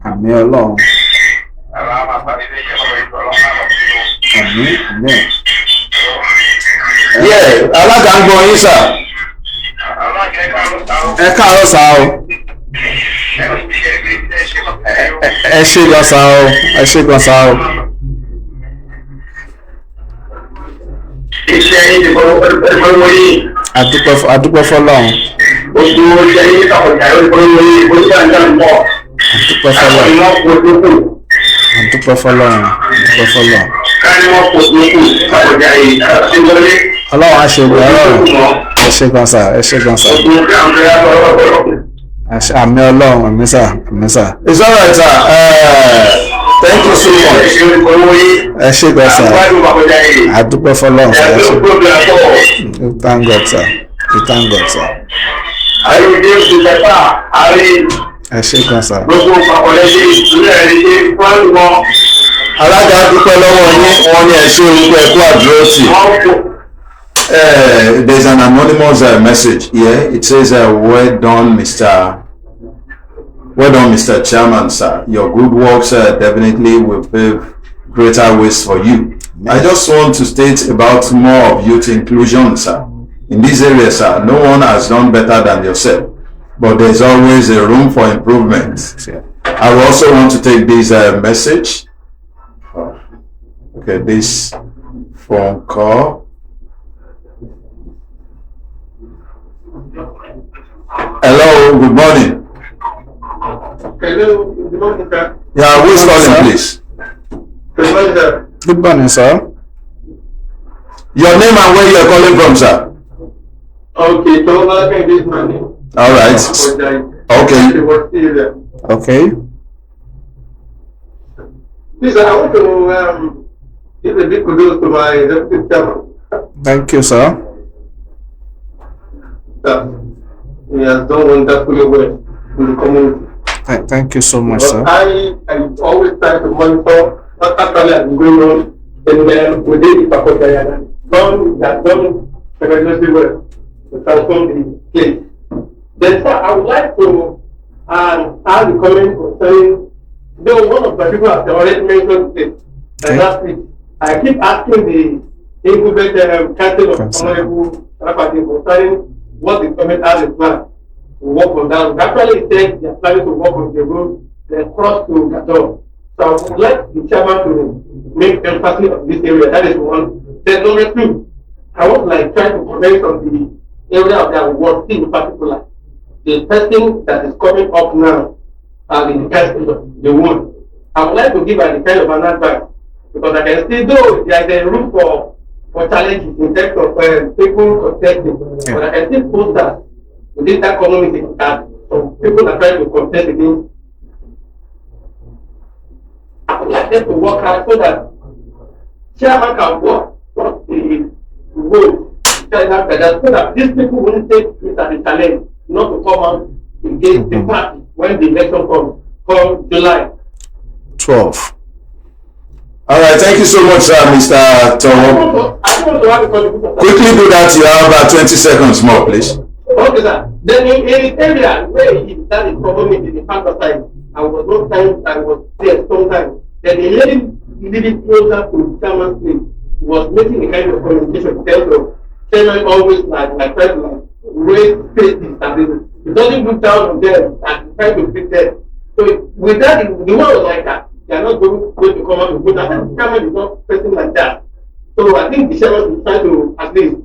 Àmín Ọlọ́run. Àmín, àmín. Alága ń gbọ́ yín, sà. Ẹ káàárọ̀ sá o. Ẹ ṣé gan sá o. Ẹ ṣé gan sá o. Iṣẹ́ yín ti fọwọ́ yín. Àdúpẹ́ fọ́lọ́run. Oṣù iṣẹ́ yín kàkọ̀jà yóò fọwọ́ yín. Oṣù àjà ń bọ̀. Àdúpẹ́ fọ́lọ́run. Àdúpẹ́ fọ́lọ́run. Àdúpẹ́ fọ́lọ́run. Káni wọ́n kò tó kù kàkọ̀jà yìí àti wọlé. Ọlọ́run á ṣe ìgbà ọlọ́run. Ẹ ṣé gan sá. Ẹ ṣé gan sá. Àmín Ọlọ́run, àmín sá, àmín sá. It's all right, sir. Thank you so much. Ẹ ṣé gan sá. Àdúpẹ́ fọ́lọ́run sá. We thank God sá. We thank God sá. Ẹ ṣé gan sá. Alága dúpẹ́ lọ́wọ́ yín, wọ́n ní ẹ ṣé orúkọ ẹ̀kú àdúrótì. There's an anonymous message here. It says, well done, Mr. Chairman, sir. Your good works definitely will pave greater ways for you. I just want to state about more of youth inclusion, sir. In this area, sir, no one has done better than yourself, but there's always a room for improvement. I also want to take this message. Okay, this phone call. Hello, good morning. Hello, good morning, sir. Yeah, who is calling, please? Good morning, sir. Good morning, sir. Your name and where you are calling from, sir? Okay, so I can give my name. All right. Okay. Okay. Please, I want to give a big kudos to my deputy chairman. Thank you, sir. He has done wonderfully well in the community. Thank you so much, sir. I always try to monitor what actually has been going on and then within Ifako and has done tremendously well to transform the place. Then, sir, I would like to add a comment concerning, though one of the people has already mentioned this, and last week, I keep asking the incubator council of Honorable Rapati concerning what the government has in plan to work on that. Actually, it says they are planning to work on the road cross to Gator. So I would like the chairman to make emphasis on this area. That is one. Then number two, I would like try to comment on the area of their work in particular. The person that is coming up now in the council, the one. I would like to give her the kind of an advice because I can see though there is a room for challenges in terms of people contesting, but I can see posters within that community that some people are trying to contest against. I would like them to work hard so that chairman can work the road so that these people won't take it as a challenge not to come out against the party when the election comes come July 12. All right, thank you so much, Mr. Towo. I want to have a contribution. Quickly do that. You have about 20 seconds more, please. Okay, sir. Then in the area where he started performing in the past time, I was not time, I was there sometimes. Then the lady living closer to the chairman's place was making a kind of communication because of chairman always like try to like raise faces and it doesn't look down on them and try to beat them. So with that, the one was like that. They are not going to come out with that. The chairman is not person like that. So I think the chairman will try to at least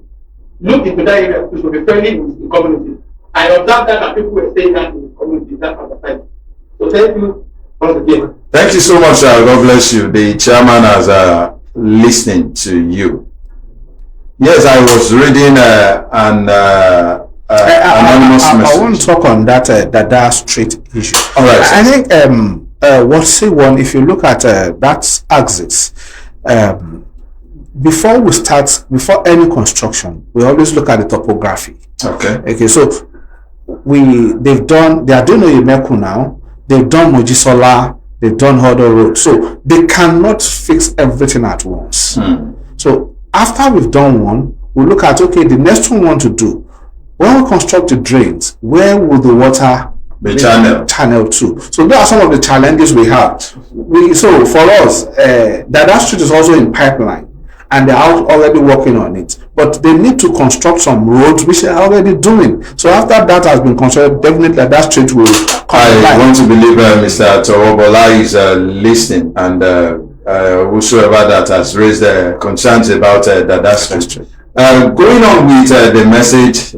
look into that area to be friendly with the community. I observed that people were saying that in the community that at the time. So thank you once again. Thank you so much. God bless you. The chairman has listening to you. Yes, I was reading an anonymous message. I want to talk on that street issue. All right. I think what's the one? If you look at that axis, before any construction, we always look at the topography. Okay. So they are doing Oyemeku now. They've done Mojisola. They've done Hodor Road. So they cannot fix everything at once. So after we've done one, we look at, okay, the next one we want to do. When we construct the drains, where will the water be channel to? So those are some of the challenges we have. So for us, that street is also in pipeline. And they're already working on it. But they need to construct some roads, which they're already doing. So after that has been constructed, definitely that street will come I want to believe Mr. Towobola is listening, and whosoever that has raised concerns about that street. Going on with the message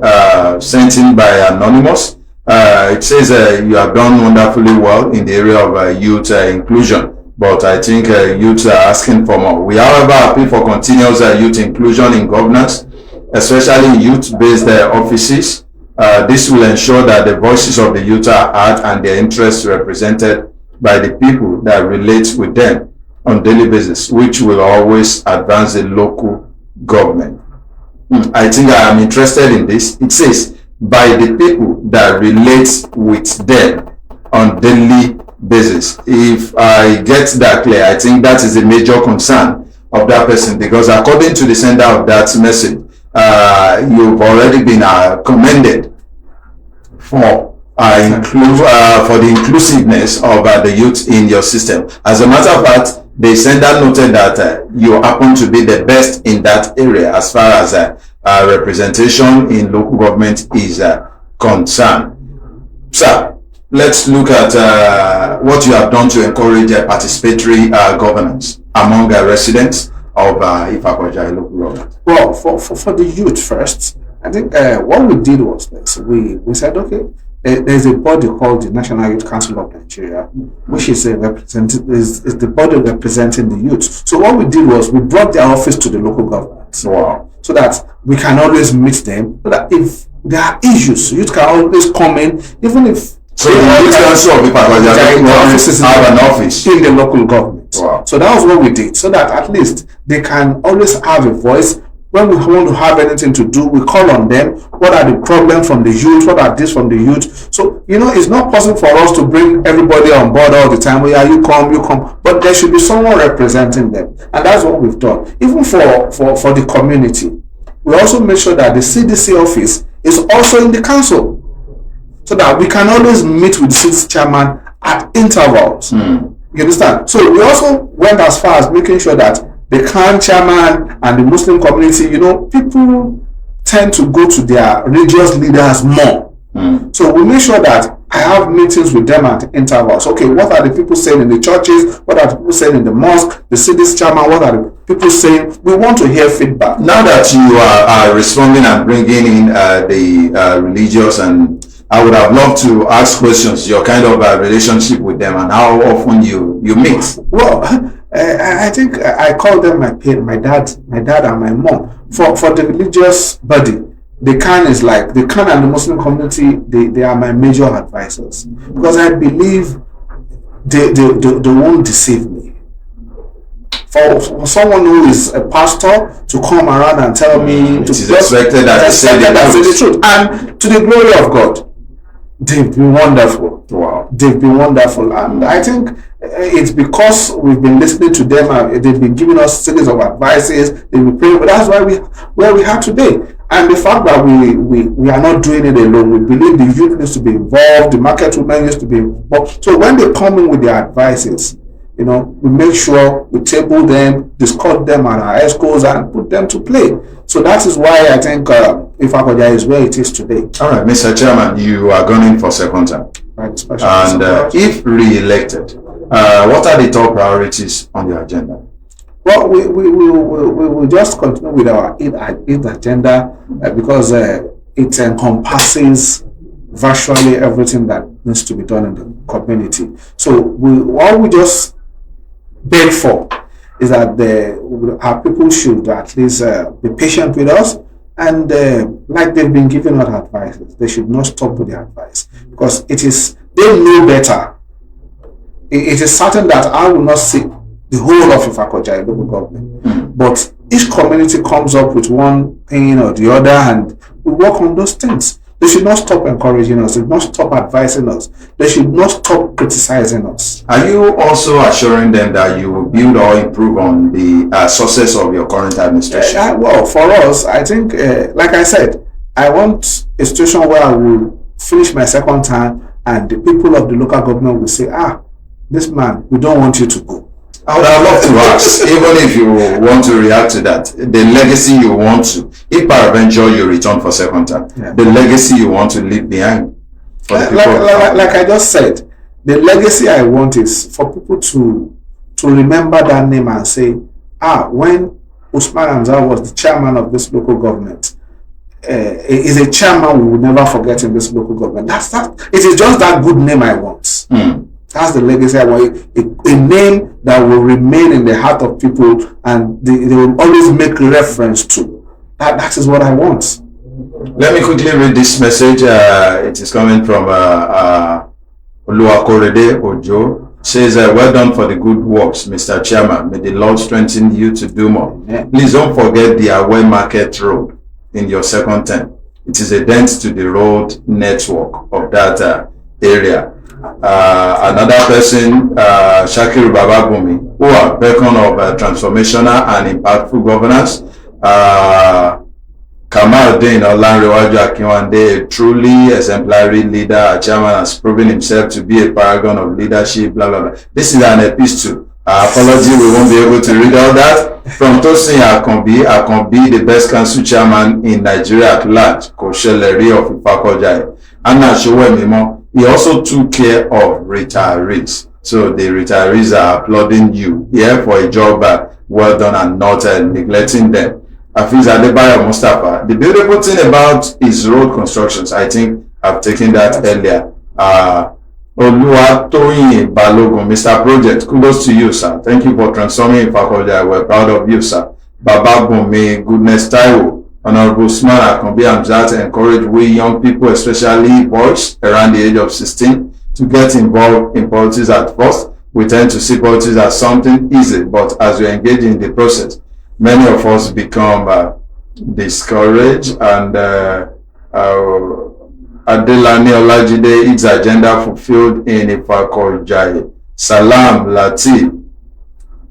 sent in by Anonymous, it says you have done wonderfully well in the area of youth inclusion. But I think youth are asking for more. We, however, appeal for continuous youth inclusion in governance, especially youth-based offices. This will ensure that the voices of the youth are heard and their interests represented by the people that relate with them on daily basis, which will always advance the local government. I think I am interested in this. It says, by the people that relate with them on daily basis. If I get that clear, I think that is a major concern of that person, because according to the sender of that message, you've already been commended for the inclusiveness of the youth in your system. As a matter of fact, the sender noted that you happen to be the best in that area as far as representation in local government is concerned. Sir, let's look at what you have done to encourage participatory governance among residents of Ifako local government. Well, for the youth first, I think what we did was this. We said, okay, there's a body called the National Youth Council of Nigeria, which is is the body representing the youth. So what we did was we brought their office to the local government. Wow. So that we can always meet them. So that if there are issues, youth can always come in, even if. So the youth council of Ifako have an office in the local government. Wow. So that was what we did, so that at least they can always have a voice. When we want to have anything to do, we call on them. What are the problems from the youth? What are this from the youth? So, it's not possible for us to bring everybody on board all the time. Yeah, you come. But there should be someone representing them. And that's what we've done. Even for the community, we also make sure that the CDC office is also in the council, so that we can always meet with the CDC chairman at intervals. You understand? So we also went as far as making sure that the Khan chairman and the Muslim community, people tend to go to their religious leaders more. So we make sure that I have meetings with them at intervals. Okay, what are the people saying in the churches? What are the people saying in the mosque? The city's chairman, what are the people saying? We want to hear feedback. Now that you are responding and bringing in the religious, and I would have loved to ask questions, your kind of relationship with them and how often you meet. Well, I think I call them my dad and my mom. For the religious body, the Khan and the Muslim community, they are my major advisors, because I believe they won't deceive me. For someone who is a pastor to come around and tell me it is expected that they say the truth. And to the glory of God, they've been wonderful. Wow. they've been wonderful. And I think it's because we've been listening to them. They've been giving us series of advices. They've been praying. But that's why where we are today. And the fact that we are not doing it alone, we believe the youth needs to be involved, the market women needs to be involved. So when they come in with their advices, we make sure we table them, discuss them at our ESCOs and put them to play. So that is why I think Ifako is where it is today. All right, Mr. Chairman, you are going in for second term. Right, and if re-elected, what are the top priorities on the agenda? Well, we will just continue with our eighth agenda because it encompasses virtually everything that needs to be done in the community. So what we just beg for is that our people should at least be patient with us, and like they've been giving us advice, they should not stop with the advice, because they know better. It is certain that I will not see the whole of Ifako local government, but each community comes up with one thing or the other, and we work on those things. They should not stop encouraging us. They should not stop advising us. They should not stop criticizing us. Are you also assuring them that you will build or improve on the success of your current administration? Well, for us, I think, like I said, I want a situation where I will finish my second term and the people of the local government will say, this man, we don't want you to go. I would have loved to ask, even if you want to react to that, the legacy you want to, if peradventure you return for second term, the legacy you want to leave behind. For the people like I just said, the legacy I want is for people to remember that name and say, when Usman Hamza was the chairman of this local government, is a chairman we will never forget in this local government. That's that. It is just that good name I want. That's the legacy I want. A name that will remain in the heart of people, and they will always make reference to. That is what I want. Let me quickly read this message. It is coming from Oluwakorede Ojo. It says, well done for the good works, Mr. Chairman. May the Lord strengthen you to do more. Please don't forget the Away Market Road in your second term. It is a dent to the road network of that area. Another person, Shakir Babagumi, who are beacon of transformational and impactful governance. Kamaldeen Olanrewaju Akinwande, a truly exemplary leader. A chairman has proven himself to be a paragon of leadership, blah, blah, blah. This is an epistle. Apology, we won't be able to read all that. From Tosin Akanbi, the best council chairman in Nigeria at large, Kosheleri of Ifako Jai. Anna Showemimo, he also took care of retirees. So the retirees are applauding you here for a job well done and not neglecting them. Afiz Adebayo Mustafa, the beautiful thing about his road constructions, I think I've taken that earlier. Oluwatoyin Balogun, Mr. Project, kudos to you, sir. Thank you for transforming Ifako. We're proud of you, sir. Baba Bumi, Goodness Taiwo, Honorable Usman Akanbi Hamzat, encourage we young people, especially boys around the age of 16, to get involved in politics at first. We tend to see politics as something easy, but as we engage in the process, many of us become discouraged, and Adelani Olajide, its agenda fulfilled in Ifako Jai. Salam Latif,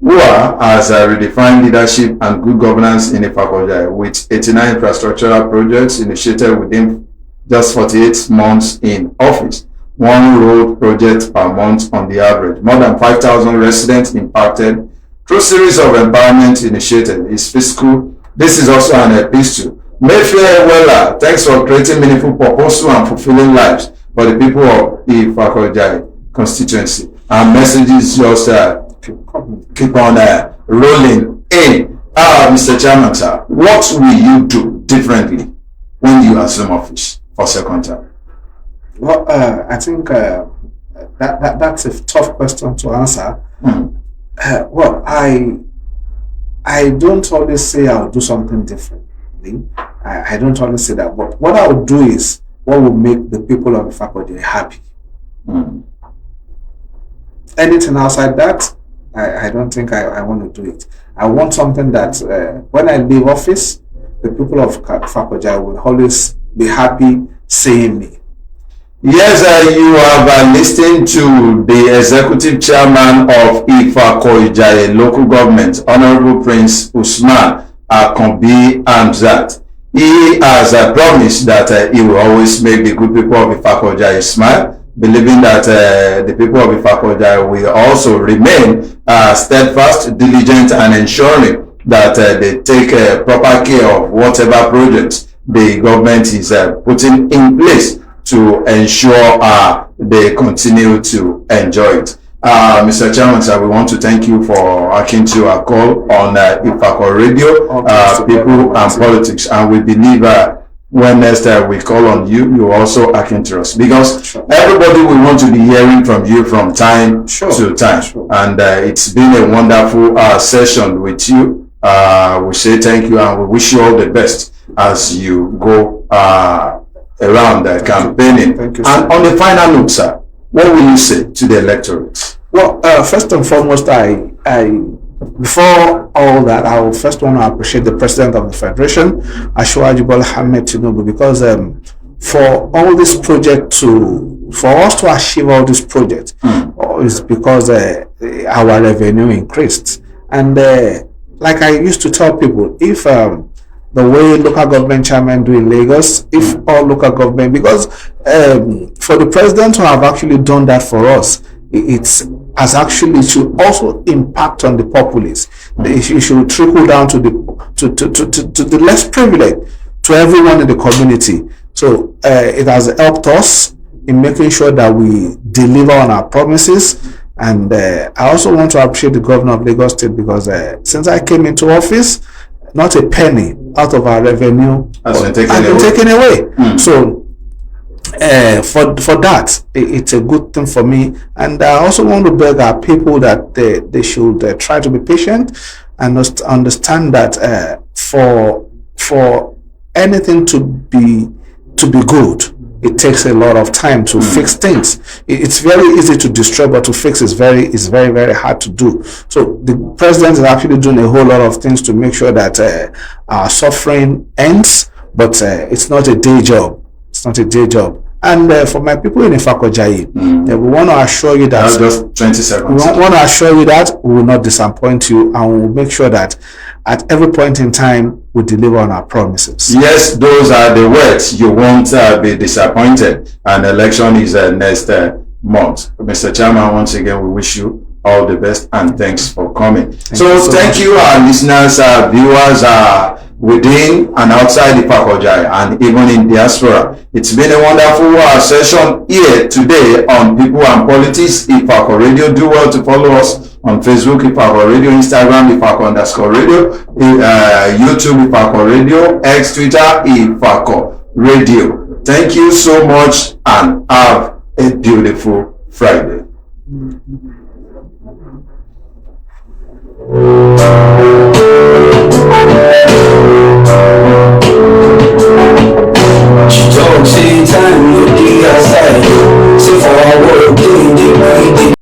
who has redefined leadership and good governance in Ifako Jai, with 89 infrastructural projects initiated within just 48 months in office. One road project per month on the average. More than 5,000 residents impacted through series of empowerment initiated. Is fiscal. This is also an epistle. Mayfair Weller, thanks for creating meaningful, purposeful and fulfilling lives for the people of Ifako Jai constituency. Our messages just keep on rolling in. Mr. Chairman, sir, what will you do differently when you assume office for second term? Well, I think that's a tough question to answer. Well, I don't always say I'll do something differently. I don't always say that. But what I would do is what will make the people of Ifako happy. Anything outside that, I don't think I want to do it. I want something that when I leave office, the people of Ifako will always be happy seeing me. Yes, you have listened to the executive chairman of Ifako local government, Honorable Prince Usman Akanbi Amzat. He has promised that he will always make the good people of Ifako smile, believing that the people of Ifako will also remain steadfast, diligent, and ensuring that they take proper care of whatever projects the government is putting in place to ensure they continue to enjoy it. Mr. Chairman, sir, we want to thank you for acting to our call on Ifako Radio, People and Politics, and we believe when next we call on you, you also acting to us, because everybody will want to be hearing from you from time to time, and it's been a wonderful session with you. We say thank you and we wish you all the best as you go around campaigning. Thank you, and on the final note, sir, what will you say to the electorate? Well, first and foremost, before all that, I will first want to appreciate the President of the Federation, Asiwaju Bola Ahmed Tinubu, because for all this project for us to achieve all this project is because our revenue increased. And like I used to tell people, if the way local government chairman do in Lagos, if all local government, because for the president to have actually done that for us, it's as actually should also impact on the populace. It should trickle down to the less privileged, to everyone in the community. So it has helped us in making sure that we deliver on our promises. And I also want to appreciate the governor of Lagos State, because since I came into office, not a penny out of our revenue has been taken away. So for that, it's a good thing for me. And I also want to beg our people that they should try to be patient and understand that for anything to be good, it takes a lot of time to fix things. It's very easy to destroy, but to fix is very, very hard to do. So the president is actually doing a whole lot of things to make sure that our suffering ends, but it's not a day job. It's not a day job. And for my people in Ifako, we want to assure you that just 20 seconds. We want to assure you that we will not disappoint you, and we will make sure that at every point in time we deliver on our promises. Yes, those are the words. You won't be disappointed. And election is next month. Mr. Chairman, once again, we wish you all the best and thanks for coming. Thank you, our listeners, viewers, within and outside the Ifako and even in diaspora. It's been a wonderful session here today on People and Politics, Ifako Radio. Do well to follow us on Facebook, Ifako Radio, Instagram, Ifako_radio, YouTube, Ifako Radio, X, Twitter, Ifako Radio. Thank you so much and have a beautiful Friday. She talks, say time, look the outside. Say for our world.